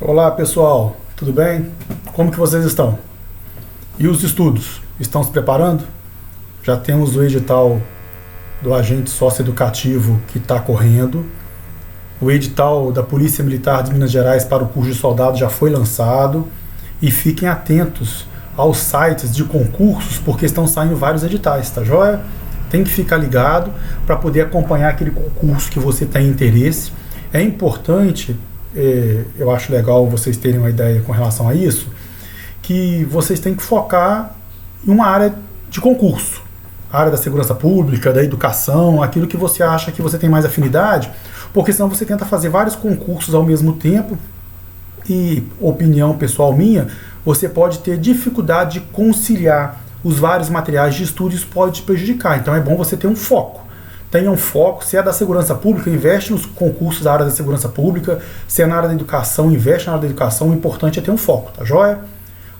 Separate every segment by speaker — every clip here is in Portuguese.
Speaker 1: Olá pessoal, tudo bem? Como que vocês estão? E os estudos? Estão se preparando? Já temos o edital do agente socioeducativo que está correndo. O edital da Polícia Militar de Minas Gerais para o curso de soldado já foi lançado. E fiquem atentos aos sites de concursos, porque estão saindo vários editais, tá joia? Tem que ficar ligado para poder acompanhar aquele concurso que você tem interesse. É importante, eu acho legal vocês terem uma ideia com relação a isso, que vocês têm que focar em uma área de concurso, a área da segurança pública, da educação, aquilo que você acha que você tem mais afinidade, porque senão você tenta fazer vários concursos ao mesmo tempo e, opinião pessoal minha, você pode ter dificuldade de conciliar os vários materiais de estudo e isso pode te prejudicar. Então é bom você ter um foco. Tenha um foco. Se é da segurança pública, investe nos concursos da área da segurança pública. Se é na área da educação, investe na área da educação. O importante é ter um foco, tá joia?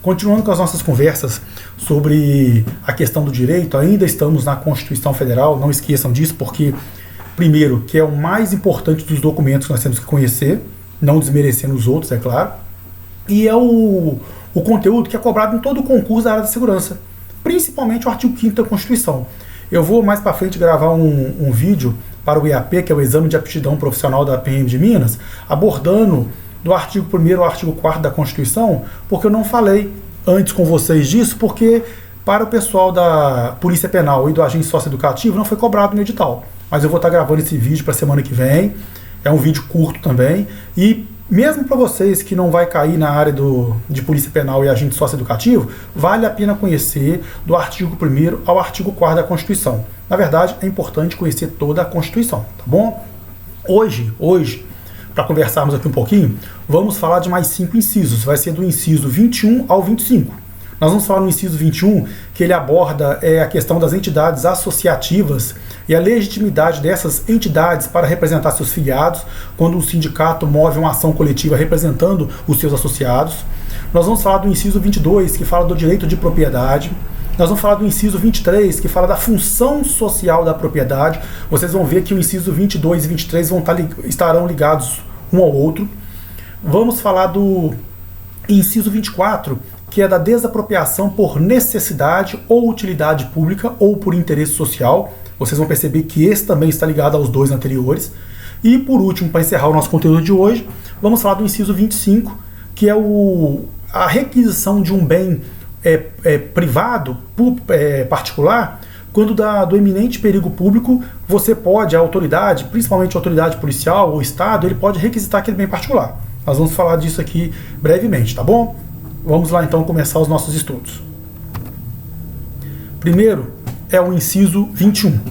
Speaker 1: Continuando com as nossas conversas sobre a questão do direito, ainda estamos na Constituição Federal, não esqueçam disso, porque, primeiro, que é o mais importante dos documentos que nós temos que conhecer, não desmerecendo os outros, é claro, e é o conteúdo que é cobrado em todo o concurso da área da segurança, principalmente o artigo 5º da Constituição. Eu vou mais para frente gravar um vídeo para o EAP, que é o Exame de Aptidão Profissional da PM de Minas, abordando do artigo 1º ao artigo 4º da Constituição, porque eu não falei antes com vocês disso, porque para o pessoal da Polícia Penal e do agente socioeducativo não foi cobrado no edital. Mas eu vou estar gravando esse vídeo para a semana que vem, é um vídeo curto também, e mesmo para vocês que não vai cair na área de polícia penal e agente socioeducativo, vale a pena conhecer do artigo 1º ao artigo 4º da Constituição. Na verdade, é importante conhecer toda a Constituição, tá bom? Hoje, para conversarmos aqui um pouquinho, vamos falar de mais 5 incisos. Vai ser do inciso 21 ao 25. Nós vamos falar no inciso 21, que ele aborda a questão das entidades associativas e a legitimidade dessas entidades para representar seus filiados, quando o sindicato move uma ação coletiva representando os seus associados. Nós vamos falar do inciso 22, que fala do direito de propriedade. Nós vamos falar do inciso 23, que fala da função social da propriedade. Vocês vão ver que o inciso 22 e 23 estarão ligados um ao outro. Vamos falar do inciso 24, que é da desapropriação por necessidade ou utilidade pública ou por interesse social. Vocês vão perceber que esse também está ligado aos dois anteriores. E por último, para encerrar o nosso conteúdo de hoje, vamos falar do inciso 25, que é a requisição de um bem privado, particular, quando do eminente perigo público, você pode, a autoridade, principalmente a autoridade policial ou Estado, ele pode requisitar aquele bem particular. Nós vamos falar disso aqui brevemente, tá bom? Vamos lá então começar os nossos estudos. Primeiro é o inciso 21. O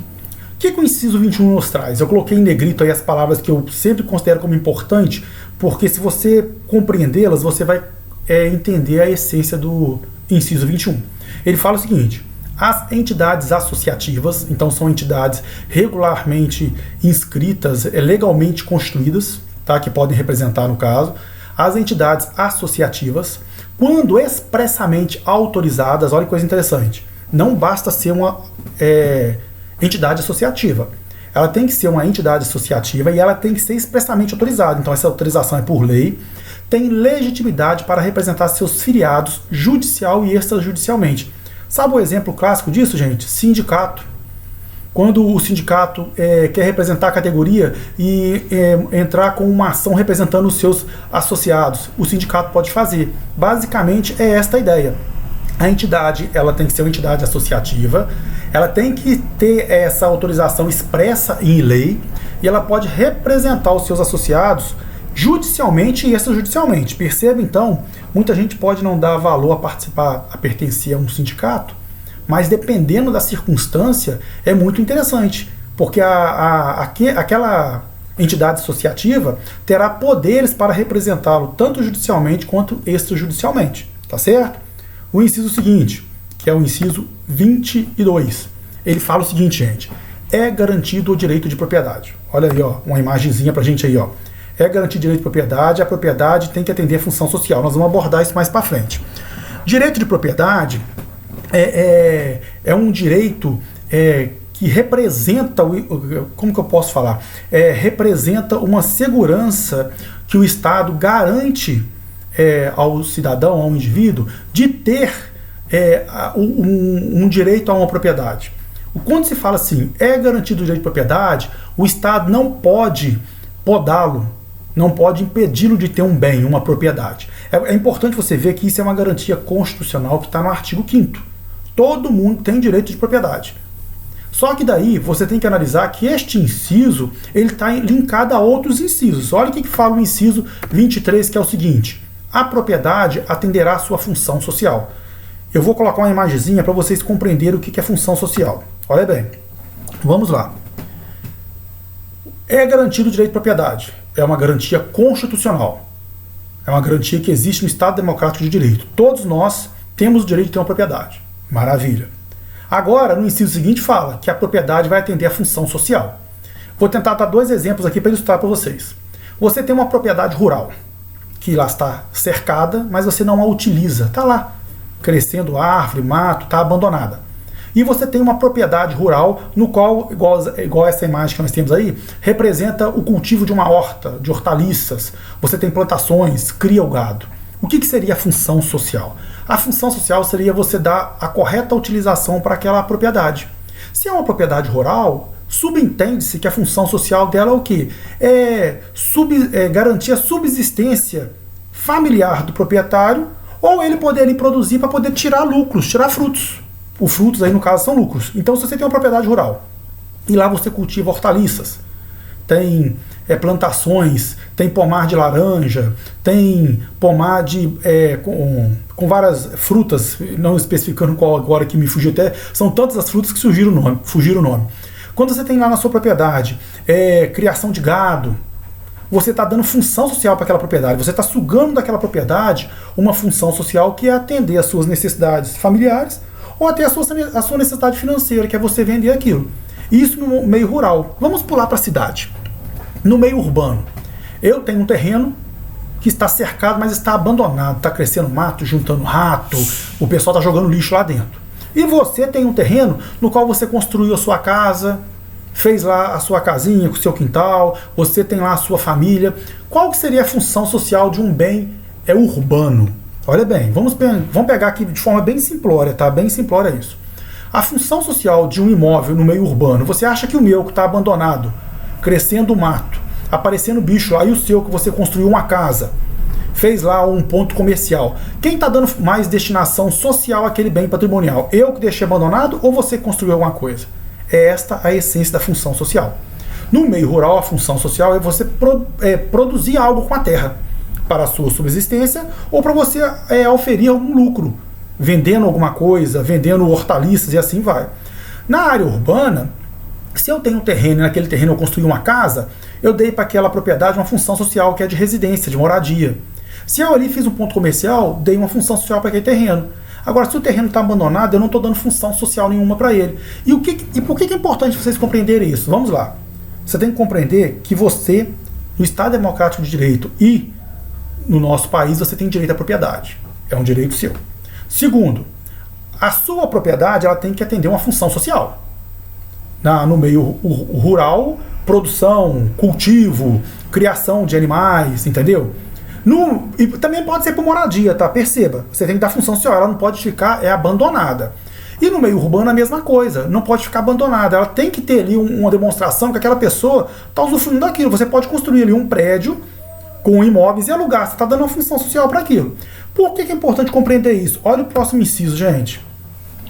Speaker 1: que o inciso 21 nos traz? Eu coloquei em negrito aí as palavras que eu sempre considero como importante, porque se você compreendê-las, você vai entender a essência do inciso 21. Ele fala o seguinte: as entidades associativas, então são entidades regularmente inscritas, legalmente constituídas, tá, que podem representar no caso, as entidades associativas, quando expressamente autorizadas, olha que coisa interessante, não basta ser uma entidade associativa. Ela tem que ser uma entidade associativa e ela tem que ser expressamente autorizada. Então essa autorização é por lei, tem legitimidade para representar seus filiados judicial e extrajudicialmente. Sabe o exemplo clássico disso, gente? Sindicato. Quando o sindicato quer representar a categoria e entrar com uma ação representando os seus associados, o sindicato pode fazer. Basicamente é esta a ideia. A entidade, ela tem que ser uma entidade associativa, ela tem que ter essa autorização expressa em lei e ela pode representar os seus associados judicialmente e extrajudicialmente. Perceba então, muita gente pode não dar valor a participar, a pertencer a um sindicato, mas dependendo da circunstância é muito interessante, porque aquela entidade associativa terá poderes para representá-lo tanto judicialmente quanto extrajudicialmente, tá certo? O inciso seguinte, que é o inciso 22, ele fala o seguinte, gente: é garantido o direito de propriedade. Olha aí, ó, uma imagenzinha pra gente aí, ó. É garantido o direito de propriedade, a propriedade tem que atender a função social. Nós vamos abordar isso mais para frente. Direito de propriedade é um direito que representa, como que eu posso falar? Representa uma segurança que o Estado garante ao cidadão, ao indivíduo, de ter um direito a uma propriedade. Quando se fala assim, é garantido o direito de propriedade, o Estado não pode podá-lo, não pode impedi-lo de ter um bem, uma propriedade. É importante você ver que isso é uma garantia constitucional que está no artigo 5º. Todo mundo tem direito de propriedade. Só que daí você tem que analisar que este inciso ele está linkado a outros incisos. Olha o que fala o inciso 23, que é o seguinte: a propriedade atenderá à sua função social. Eu vou colocar uma imagenzinha para vocês compreenderem o que é função social. Olha bem, vamos lá. É garantido o direito de propriedade. É uma garantia constitucional. É uma garantia que existe no Estado Democrático de Direito. Todos nós temos o direito de ter uma propriedade. Maravilha. Agora, no inciso seguinte, fala que a propriedade vai atender à função social. Vou tentar dar 2 exemplos aqui para ilustrar para vocês. Você tem uma propriedade rural, que lá está cercada, mas você não a utiliza. Está lá, crescendo árvore, mato, está abandonada. E você tem uma propriedade rural, no qual, igual essa imagem que nós temos aí, representa o cultivo de uma horta, de hortaliças. Você tem plantações, cria o gado. O que seria a função social? A função social seria você dar a correta utilização para aquela propriedade. Se é uma propriedade rural, subentende-se que a função social dela é o quê? Garantir a subsistência familiar do proprietário, ou ele poder ali produzir para poder tirar lucros, tirar frutos. Os frutos aí no caso são lucros. Então se você tem uma propriedade rural e lá você cultiva hortaliças, tem plantações, tem pomar de laranja, tem pomar com várias frutas, não especificando qual agora que me fugiu até, são tantas as frutas que fugiram o nome. Quando você tem lá na sua propriedade criação de gado, você está dando função social para aquela propriedade, você está sugando daquela propriedade uma função social que é atender às suas necessidades familiares ou até a sua necessidade financeira, que é você vender aquilo. Isso no meio rural. Vamos pular para a cidade. No meio urbano, eu tenho um terreno que está cercado, mas está abandonado, está crescendo mato, juntando rato, o pessoal está jogando lixo lá dentro. E você tem um terreno no qual você construiu a sua casa, fez lá a sua casinha com o seu quintal, você tem lá a sua família. Qual que seria a função social de um bem urbano? Olha bem, vamos pegar aqui de forma bem simplória, tá? Bem simplória isso. A função social de um imóvel no meio urbano, você acha que o meu que está abandonado, crescendo mato, aparecendo bicho, aí o seu que você construiu uma casa, fez lá um ponto comercial, quem está dando mais destinação social àquele bem patrimonial? Eu que deixei abandonado ou você que construiu alguma coisa? É esta a essência da função social. No meio rural, a função social é você produzir algo com a terra para a sua subsistência ou para você oferir algum lucro, vendendo alguma coisa, vendendo hortaliças e assim vai. Na área urbana, se eu tenho um terreno e naquele terreno eu construí uma casa, eu dei para aquela propriedade uma função social que é de residência, de moradia. Se eu ali fiz um ponto comercial, dei uma função social para aquele terreno. Agora, se o terreno está abandonado, eu não estou dando função social nenhuma para ele. E por que é importante vocês compreenderem isso? Vamos lá. Você tem que compreender que você, no Estado Democrático de Direito e no nosso país, você tem direito à propriedade. É um direito seu. Segundo, a sua propriedade ela tem que atender uma função social. No meio rural, produção, cultivo, criação de animais, entendeu? E também pode ser por moradia, tá? Perceba, você tem que dar função social, ela não pode ficar abandonada. E no meio urbano a mesma coisa, não pode ficar abandonada, ela tem que ter ali uma demonstração que aquela pessoa está usufruindo daquilo. Você pode construir ali um prédio com imóveis e alugar, você está dando uma função social para aquilo. Por que é importante compreender isso? Olha o próximo inciso, gente.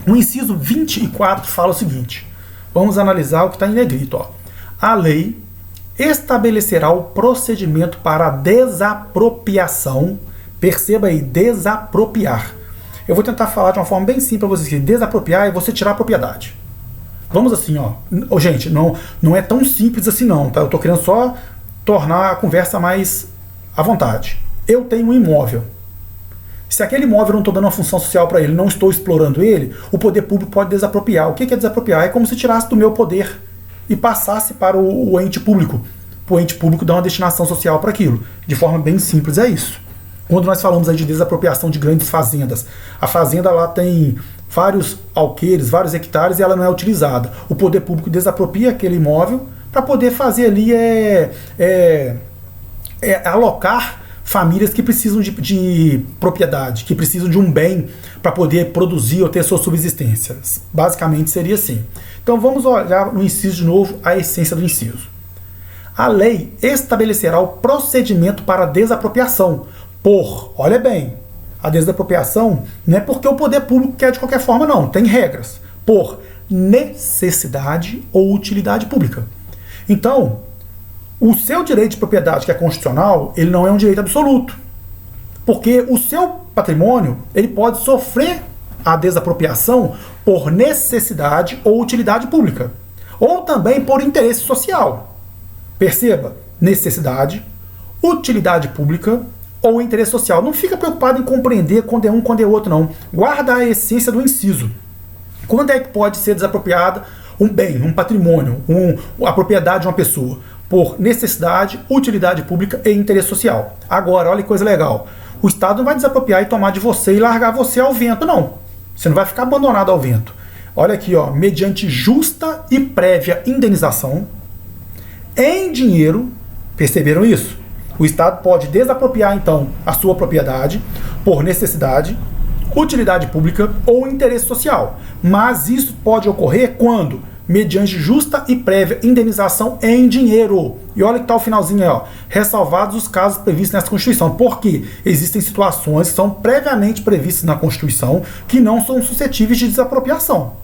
Speaker 1: O inciso 24 fala o seguinte, vamos analisar o que está em negrito. Ó. A lei estabelecerá o procedimento para a desapropriação, perceba aí, desapropriar. Eu vou tentar falar de uma forma bem simples para vocês aqui. Desapropriar é você tirar a propriedade. Vamos assim, ó. Gente, não é tão simples assim não, tá? Eu tô querendo só tornar a conversa mais à vontade. Eu tenho um imóvel. Se aquele imóvel eu não estou dando uma função social para ele, não estou explorando ele, o poder público pode desapropriar. O que é desapropriar? É como se tirasse do meu poder e passasse para o ente público. O ente público dá uma destinação social para aquilo. De forma bem simples é isso. Quando nós falamos aí de desapropriação de grandes fazendas, a fazenda lá tem vários alqueires, vários hectares e ela não é utilizada. O poder público desapropria aquele imóvel para poder fazer ali alocar famílias que precisam de propriedade, que precisam de um bem para poder produzir ou ter sua subsistência. Basicamente seria assim. Então vamos olhar no inciso de novo, a essência do inciso. A lei estabelecerá o procedimento para a desapropriação olha bem, a desapropriação não é porque o poder público quer de qualquer forma não, tem regras. Por necessidade ou utilidade pública. Então, o seu direito de propriedade, que é constitucional, ele não é um direito absoluto. Porque o seu patrimônio, ele pode sofrer a desapropriação por necessidade ou utilidade pública. Ou também por interesse social. Perceba, necessidade, utilidade pública ou interesse social. Não fica preocupado em compreender quando é um, quando é outro, não. Guarda a essência do inciso. Quando é que pode ser desapropriada um bem, um patrimônio, a propriedade de uma pessoa? Por necessidade, utilidade pública e interesse social. Agora, olha que coisa legal. O Estado não vai desapropriar e tomar de você e largar você ao vento, não. Você não vai ficar abandonado ao vento. Olha aqui, ó, mediante justa e prévia indenização, em dinheiro, perceberam isso? O Estado pode desapropriar, então, a sua propriedade por necessidade, utilidade pública ou interesse social. Mas isso pode ocorrer quando? Mediante justa e prévia indenização em dinheiro. E olha que tá o finalzinho aí, ó. Ressalvados os casos previstos nessa Constituição. Porque existem situações que são previamente previstas na Constituição que não são suscetíveis de desapropriação.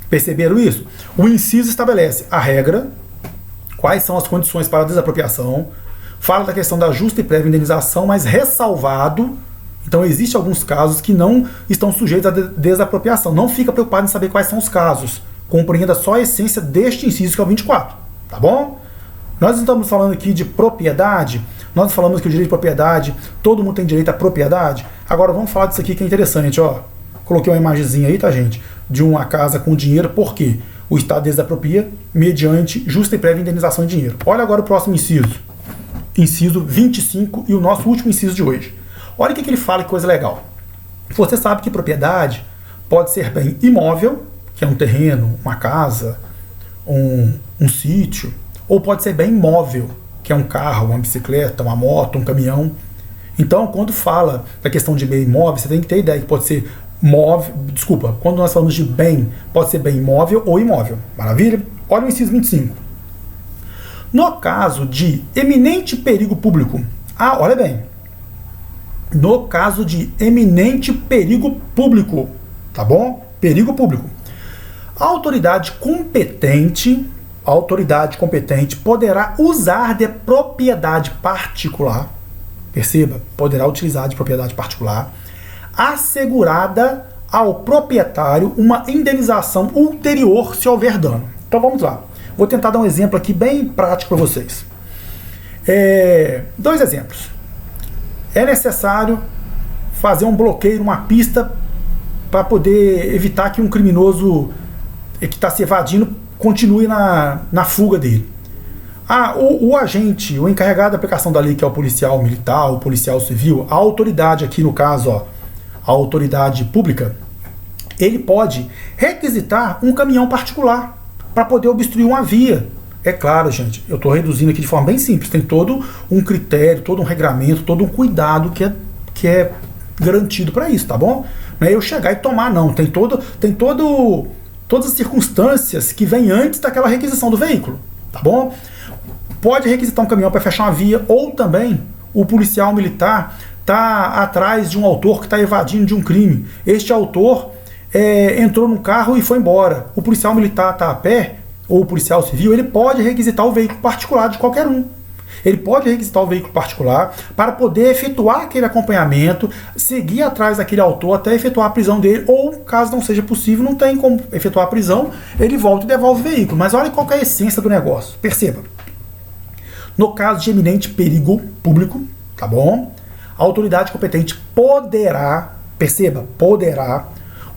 Speaker 1: Perceberam isso? O inciso estabelece a regra, quais são as condições para a desapropriação, fala da questão da justa e prévia indenização, mas ressalvado. Então, existem alguns casos que não estão sujeitos à desapropriação. Não fica preocupado em saber quais são os casos. Compreenda só a essência deste inciso, que é o 24. Tá bom? Nós estamos falando aqui de propriedade. Nós falamos que o direito de propriedade, todo mundo tem direito à propriedade. Agora, vamos falar disso aqui que é interessante. Ó. Coloquei uma imagenzinha aí, tá, gente? De uma casa com dinheiro. Por quê? O Estado desapropria mediante justa e prévia indenização em dinheiro. Olha agora o próximo inciso. Inciso 25 e o nosso último inciso de hoje. Olha o que ele fala, que coisa legal. Você sabe que propriedade pode ser bem imóvel, que é um terreno, uma casa, um sítio, ou pode ser bem móvel, que é um carro, uma bicicleta, uma moto, um caminhão. Então, quando fala da questão de bem imóvel, você tem que ter ideia que pode ser móvel, quando nós falamos de bem, pode ser bem móvel ou imóvel. Maravilha? Olha o inciso 25. No caso de eminente perigo público, olha bem, no caso de eminente perigo público, tá bom? Perigo público. A autoridade competente poderá usar de propriedade particular, perceba, poderá utilizar de propriedade particular, assegurada ao proprietário uma indenização ulterior se houver dano. Então vamos lá. Vou tentar dar um exemplo aqui bem prático para vocês. Dois exemplos. É necessário fazer um bloqueio numa pista para poder evitar que um criminoso que está se evadindo continue na fuga dele. O agente, o encarregado da aplicação da lei, que é o policial militar, o policial civil, a autoridade aqui no caso, a autoridade pública, ele pode requisitar um caminhão particular para poder obstruir uma via. É claro, gente, eu estou reduzindo aqui de forma bem simples. Tem todo um critério, todo um regramento, todo um cuidado que é garantido para isso, tá bom? Não é eu chegar e tomar, não. Tem todas as circunstâncias que vêm antes daquela requisição do veículo, tá bom? Pode requisitar um caminhão para fechar uma via, ou também o policial militar está atrás de um autor que está evadindo de um crime. Este autor entrou no carro e foi embora. O policial militar está a pé, ou o policial civil, ele pode requisitar o veículo particular de qualquer um. Ele pode requisitar o veículo particular para poder efetuar aquele acompanhamento, seguir atrás daquele autor até efetuar a prisão dele, ou, caso não seja possível, não tem como efetuar a prisão, ele volta e devolve o veículo. Mas olha qual que é a essência do negócio. Perceba. No caso de eminente perigo público, tá bom? A autoridade competente poderá, perceba, poderá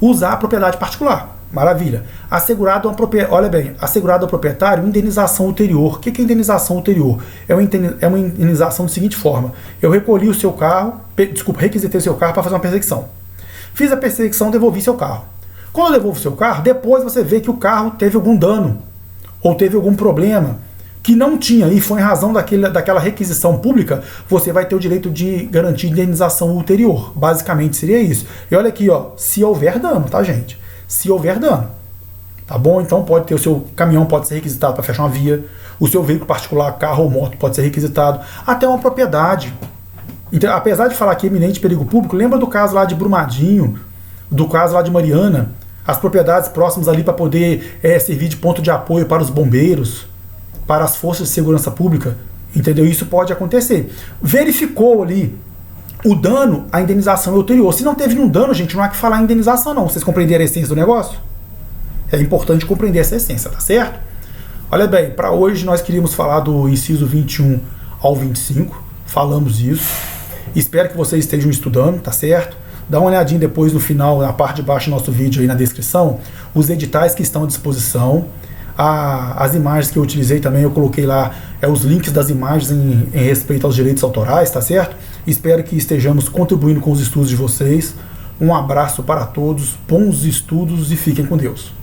Speaker 1: usar a propriedade particular. Maravilha. Assegurado ao proprietário indenização ulterior. O que é indenização ulterior? É uma indenização da seguinte forma. Eu recolhi o seu carro, requisitei o seu carro para fazer uma perseguição. Fiz a perseguição, devolvi seu carro. Quando eu devolvo seu carro, depois você vê que o carro teve algum dano, ou teve algum problema, que não tinha e foi em razão daquela requisição pública, você vai ter o direito de garantir indenização ulterior. Basicamente seria isso. E olha aqui, ó, se houver dano, tá, gente? Se houver dano. Tá bom? Então pode ter o seu caminhão pode ser requisitado para fechar uma via, o seu veículo particular, carro ou moto pode ser requisitado, até uma propriedade. Então, apesar de falar que é iminente perigo público, lembra do caso lá de Brumadinho, do caso lá de Mariana, as propriedades próximas ali para poder servir de ponto de apoio para os bombeiros, para as forças de segurança pública, entendeu? Isso pode acontecer. Verificou ali o dano, a indenização é ulterior. Se não teve nenhum dano, gente, não há que falar em indenização não. Vocês compreenderam a essência do negócio? É importante compreender essa essência, tá certo? Olha bem, para hoje nós queríamos falar do inciso 21 ao 25, falamos isso. Espero que vocês estejam estudando, tá certo? Dá uma olhadinha depois no final, na parte de baixo do nosso vídeo aí na descrição, os editais que estão à disposição. As imagens que eu utilizei também, eu coloquei lá os links das imagens em respeito aos direitos autorais, tá certo? Espero que estejamos contribuindo com os estudos de vocês. Um abraço para todos, bons estudos e fiquem com Deus.